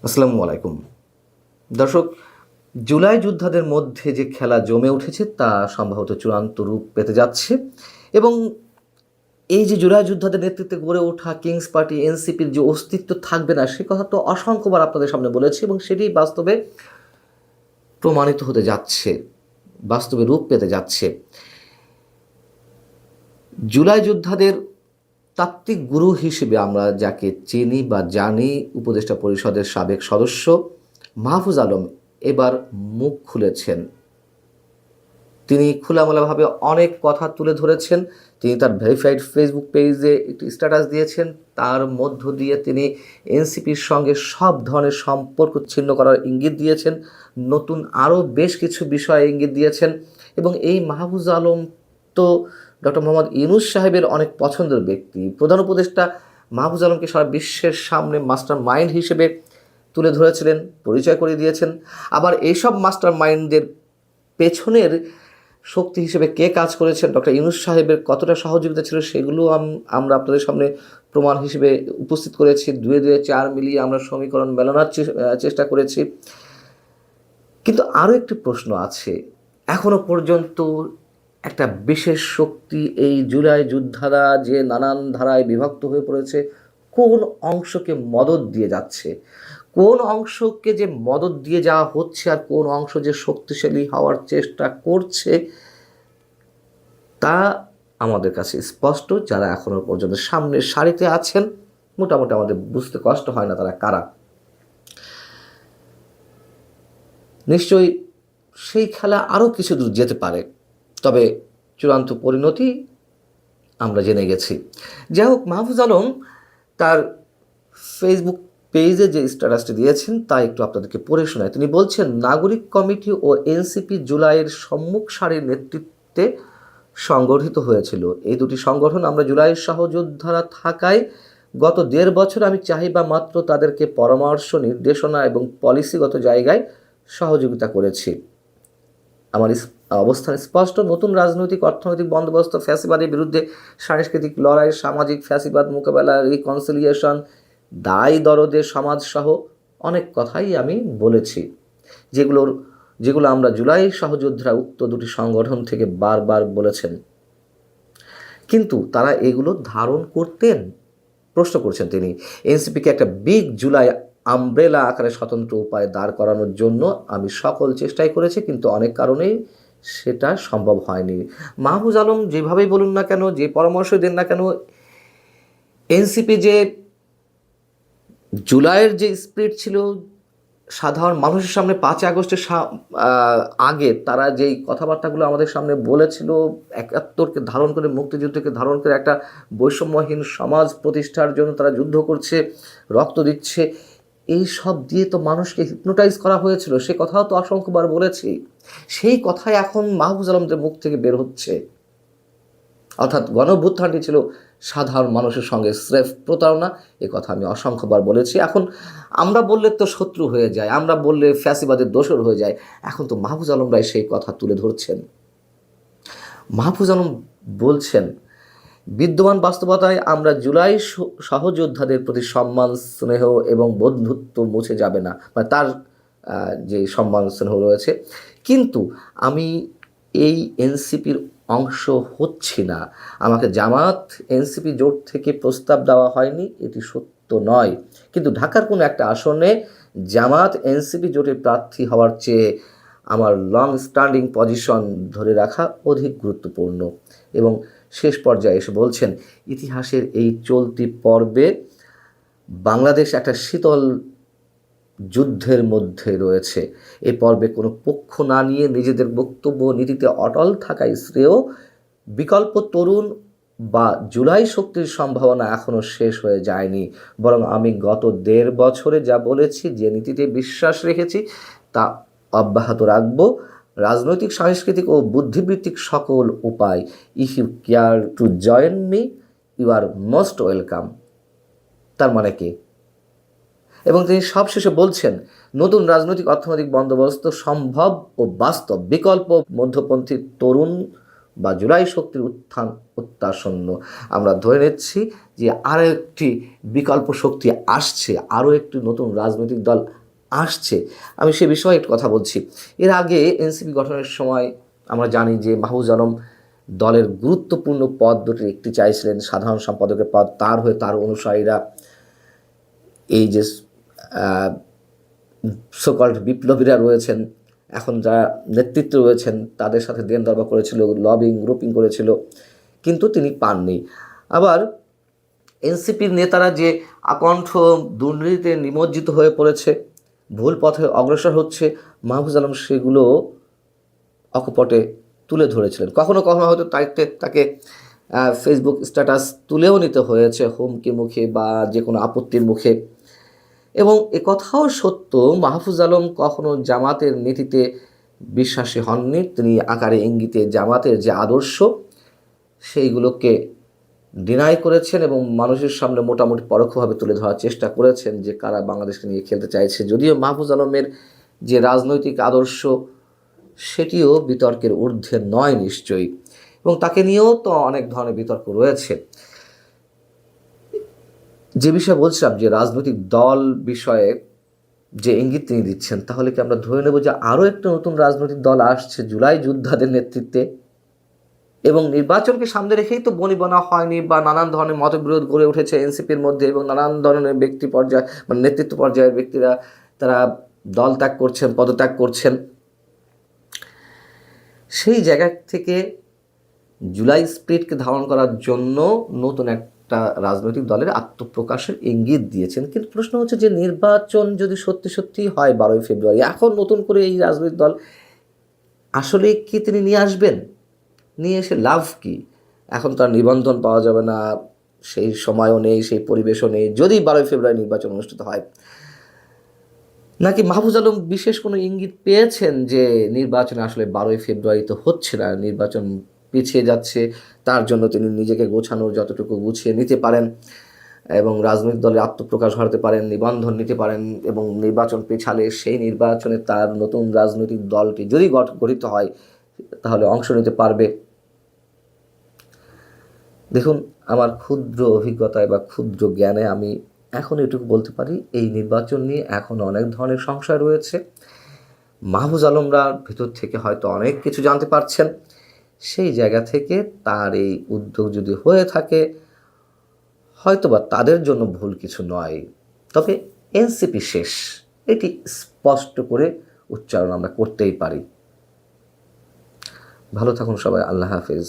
আসসালামু আলাইকুম দর্শক। জুলাই যোদ্ধাদের মধ্যে যে খেলা জমে উঠেছে তা সম্ভবত চূড়ান্ত রূপ পেতে যাচ্ছে। এবং এই যে জুলাই যোদ্ধাদের নেতৃত্বে গড়ে ওঠা কিংস পার্টি এনসিপির যে অস্তিত্ব থাকবে না সে কথা তো অসংখ্যবার আপনাদের সামনে বলেছি, এবং সেটি বাস্তবে প্রমাণিত হতে যাচ্ছে, বাস্তবে রূপ পেতে যাচ্ছে। জুলাই যোদ্ধাদের তাত্ত্বিক গুরু হিসেবে আমরা যাকে চিনি বা জানি, উপদেষ্টা পরিষদের সাবেক সদস্য মাহফুজ আলম এবার মুখ খুলেছেন। তিনি খোলামেলাভাবে অনেক কথা তুলে ধরেছেন। তিনি তার ভেরিফাইড ফেসবুক পেজে একটি স্ট্যাটাস দিয়েছেন, তার মধ্য দিয়ে তিনি এনসিপির সঙ্গে সব ধরনের সম্পর্ক ছিন্ন করার ইঙ্গিত দিয়েছেন, নতুন আরও বেশ কিছু বিষয়ে ইঙ্গিত দিয়েছেন। এবং এই মাহফুজ আলম তো ডক্টর মোহাম্মদ ইউনূস সাহেবের অনেক পছন্দের ব্যক্তি। প্রধান উপদেষ্টা মাহফুজ আলমকে সারা বিশ্বের সামনে মাস্টার মাইন্ড হিসেবে তুলে ধরেছিলেন, পরিচয় করিয়ে দিয়েছেন। আবার এইসব মাস্টার মাইন্ডদের পেছনের শক্তি হিসেবে কে কাজ করেছেন, ডক্টর ইউনূস সাহেবের কতটা সহযোগিতা ছিল, সেগুলো আমরা আপনাদের সামনে প্রমাণ হিসেবে উপস্থিত করেছি। 2-2-4 মিলিয়ে আমরা সমীকরণ মেলানোর চেষ্টা করেছি। কিন্তু আরও একটি প্রশ্ন আছে। এখনো পর্যন্ত একটা বিশেষ শক্তি, এই জুলাই যোদ্ধারা যে নানান ধারায় বিভক্ত হয়ে পড়েছে, কোন অংশকে মদদ দিয়ে যাচ্ছে, কোন অংশকে যে মদদ দিয়ে যাওয়া হচ্ছে আর কোন অংশ যে শক্তিশালী হওয়ার চেষ্টা করছে, তা আমাদের কাছে স্পষ্ট। যারা এখনো পর্যন্ত সামনের সারিতে আছেন, মোটামুটি আমাদের বুঝতে কষ্ট হয় না তারা কারা। নিশ্চয়ই সেই খেলা আরও কিছু দূর যেতে পারে, তবে চূড়ান্ত পরিণতি আমরা জেনে গেছি। যাই হোক, মাহফুজ আলম তার ফেসবুক পেজে যে স্ট্যাটাসটি দিয়েছেন তা একটু আপনাদেরকে পড়ে শোনায়। তিনি বলছেন, নাগরিক কমিটি ও এনসিপি জুলাইয়ের সম্মুখ সারির নেতৃত্বে সংগঠিত হয়েছিল। এই দুটি সংগঠন আমরা জুলাইয়ের সহযোদ্ধারা থাকায় গত 1.5 বছর আমি চাহিদা মাত্র তাদেরকে পরামর্শ, নির্দেশনা এবং পলিসিগত জায়গায় সহযোগিতা করেছি। আমার অবস্থান স্পষ্ট। নতুন রাজনৈতিক অর্থনৈতিক বন্দোবস্ত, ফ্যাসিবাদের বিরুদ্ধে সাংস্কৃতিক লড়াই, সামাজিক ফ্যাসিবাদ মোকাবেলা, রিকনসিলিয়েশন, দায় দরদের সমাজসহ অনেক কথাই আমি বলেছি, যেগুলো আমরা জুলাই সহযোদ্ধারা উক্ত দুটি সংগঠন থেকে বারবার বলেছেন। কিন্তু তারা এগুলো ধারণ করতেন? প্রশ্ন করছেন তিনি। এনসিপিকে একটা বিগ জুলাই আমব্রেলা আকারে স্বতন্ত্র উপায়ে দাঁড় করানোর জন্য আমি সকল চেষ্টাই করেছি, কিন্তু অনেক কারণেই সেটা সম্ভব হয়নি। মাহফুজ আলম যেভাবেই বলুন না কেন, যে পরামর্শ দেন না কেন, এনসিপি যে জুলাইয়ের যে স্পিরিট ছিল, সাধারণ মানুষের সামনে 5 আগস্টের আগে তারা যেই কথাবার্তাগুলো আমাদের সামনে বলেছিল, 71কে ধারণ করে, মুক্তিযুদ্ধকে ধারণ করে একটা বৈষম্যহীন সমাজ প্রতিষ্ঠার জন্য তারা যুদ্ধ করছে, রক্ত দিচ্ছে, এই সব দিয়ে তো মানুষকে হিপনোটাইজ করা হয়েছিল। সে কথাও তো অসংখ্যবার বলেছি। সেই কথাই এখন মাহফুজ আলমদের মুখ থেকে বের হচ্ছে। অর্থাৎ গণঅভ্যুত্থানটি ছিল সাধারণ মানুষের সঙ্গে স্রেফ প্রতারণা। এ কথা আমি অসংখ্যবার বলেছি। এখন আমরা বললে তো শত্রু হয়ে যায়, আমরা বললে ফ্যাসিবাদের দোসর হয়ে যায়। এখন তো মাহফুজ আলমরাই সেই কথা তুলে ধরছেন। মাহফুজ আলম বলছেন, বিদ্যমান বাস্তবতায় আমরা জুলাই সহযোদ্ধাদের প্রতি সম্মান, স্নেহ এবং বন্ধুত্ব মুছে যাবে না, মানে তার যে সম্মান স্নেহ রয়েছে, কিন্তু আমি এই এনসিপির অংশ হচ্ছি না। আমাকে জামাত এনসিপি জোট থেকে প্রস্তাব দেওয়া হয়নি, এটি সত্য নয়, কিন্তু ঢাকার কোনো একটা আসনে জামাত এনসিপি জোটের প্রার্থী হওয়ার চেয়ে আমার লং স্ট্যান্ডিং পজিশন ধরে রাখা অধিক গুরুত্বপূর্ণ। এবং শেষ পর্যায়ে এসে বলছেন, ইতিহাসের এই চলতি পর্বে বাংলাদেশ একটা শীতল যুদ্ধের মধ্যে রয়েছে। এই পর্বে কোনো পক্ষ না নিয়ে নিজেদের বক্তব্য নীতিতে অটল থাকাই শ্রেয়। বিকল্প তরুণ বা জুলাই শক্তির সম্ভাবনা এখনও শেষ হয়ে যায়নি, বরং আমি গত 1.5 বছরে যা বলেছি, যে নীতিতে বিশ্বাস রেখেছি, তা অব্যাহত রাখব। রাজনৈতিক, সাংস্কৃতিক ও বুদ্ধিবৃত্তিক সকল উপায়, if you care to join me, you are most welcome. তার মানে কি? এবং তিনি সবশেষে বলছেন, নতুন রাজনৈতিক অর্থনৈতিক বন্দোবস্ত সম্ভব ও বাস্তব। বিকল্প মধ্যপন্থী তরুণ বা জুলাই শক্তির উত্থান অত্যাসন্ন। আমরা ধরে নিচ্ছি যে আরও একটি বিকল্প শক্তি আসছে, আরও একটি নতুন রাজনৈতিক দল আসছে। আমি সে বিষয়ে একটু কথা বলছি। এর আগে এনসিপি গঠনের সময় আমরা জানি যে মাহফুজ আলম দলের গুরুত্বপূর্ণ পদ দুটির একটি চাইছিলেন, সাধারণ সম্পাদকের পদ। তার হয়ে তার অনুসারীরা এই যে সোকল্ড বিপ্লবীরা রয়েছেন, এখন যারা নেতৃত্বে রয়েছেন, তাদের সাথে দেন দরবার করেছিল, লবিং গ্রুপিং করেছিল, কিন্তু তিনি পাননি। আবার এনসিপির নেতারা যে আকণ্ঠ দুর্নীতিতে নিমজ্জিত হয়ে পড়েছে, ভুল পথে অগ্রসর হচ্ছে, মাহফুজ আলম সেগুলো অকপটে তুলে ধরেছিলেন। কখনো কখনো হয়তো তাকে ফেসবুক স্ট্যাটাস তুলেও নিতে হয়েছে হুমকি মুখে বা যে কোনো আপত্তির মুখে। এবং একথাও সত্য, মাহফুজ আলম কখনো জামাতের নীতিতে বিশ্বাসী হননি। তিনি আকারে ইঙ্গিতে জামাতের যে আদর্শ সেইগুলোকে ডিনাই করেছেন এবং মানুষের সামনে মোটামুটি পরোক্ষভাবে তুলে ধরার চেষ্টা করেছেন যে কারা বাংলাদেশকে নিয়ে খেলতে চাইছে। যদিও মাহফুজ আলমের যে রাজনৈতিক আদর্শ সেটিও বিতর্কের ঊর্ধ্বে নয় নিশ্চয়ই, এবং তাকে নিয়েও তো অনেক ধরনের বিতর্ক রয়েছে। যে বিষয়ে বলছিলাম যে রাজনৈতিক দল বিষয়ে যে ইঙ্গিত তিনি দিচ্ছেন, তাহলে কি আমরা ধরে নেব যে আরও একটা নতুন রাজনৈতিক দল আসছে জুলাই যোদ্ধাদের নেতৃত্বে? এবং নির্বাচনকে সামনে রেখেই তো বনিবনা হয়নি বা নানান ধরনের মতবিরোধ গড়ে উঠেছে এনসিপির মধ্যে, এবং নানান ধরনের ব্যক্তি পর্যায়ে মানে নেতৃত্ব পর্যায়ের ব্যক্তিরা তারা দল ত্যাগ করছেন, পদত্যাগ করছেন। সেই জায়গা থেকে জুলাই স্পিরিটকে ধারণ করার জন্য নতুন একটা রাজনৈতিক দলের আত্মপ্রকাশের ইঙ্গিত দিয়েছেন। কিন্তু প্রশ্ন হচ্ছে যে নির্বাচন যদি সত্যি সত্যি হয় 12ই ফেব্রুয়ারি, এখন নতুন করে এই রাজনৈতিক দল আসলে কি তিনি নিয়ে আসবেন? নিয়ে এসে লাভ কি? এখন তার নিবন্ধন পাওয়া যাবে না, সেই সময়ও নেই, সেই পরিবেশও নেই যদি 12ই ফেব্রুয়ারি নির্বাচন অনুষ্ঠিত হয়। নাকি মাহফুজ আলম বিশেষ কোনো ইঙ্গিত পেয়েছেন যে নির্বাচন আসলে 12ই ফেব্রুয়ারি তো হচ্ছে না, নির্বাচন পিছিয়ে যাচ্ছে, তার জন্য তিনি নিজেকে গোছানোর যতটুকু গুছিয়ে নিতে পারেন এবং রাজনৈতিক দলে আত্মপ্রকাশ ঘটাতে পারেন, নিবন্ধন নিতে পারেন, এবং নির্বাচন পেছালে সেই নির্বাচনে তার নতুন রাজনৈতিক দলটি যদি গঠিত হয় তাহলে অংশ নিতে পারবে। দেখুন, আমার ক্ষুদ্র অভিজ্ঞতায় বা ক্ষুদ্র জ্ঞানে আমি এখন এটুকু বলতে পারি, এই নির্বাচন নিয়ে এখন অনেক ধরনের সংশয় রয়েছে। মাহফুজ আলমরা ভেতর থেকে হয়তো অনেক কিছু জানতে পারছেন। সেই জায়গা থেকে তার এই উদ্যোগ যদি হয়ে থাকে, হয়তোবা তাদের জন্য ভুল কিছু নয়, তবে এনসিপি শেষ, এটি স্পষ্ট করে উচ্চারণ আমরা করতেই পারি। ভালো থাকুন সবাই, আল্লাহ হাফেজ।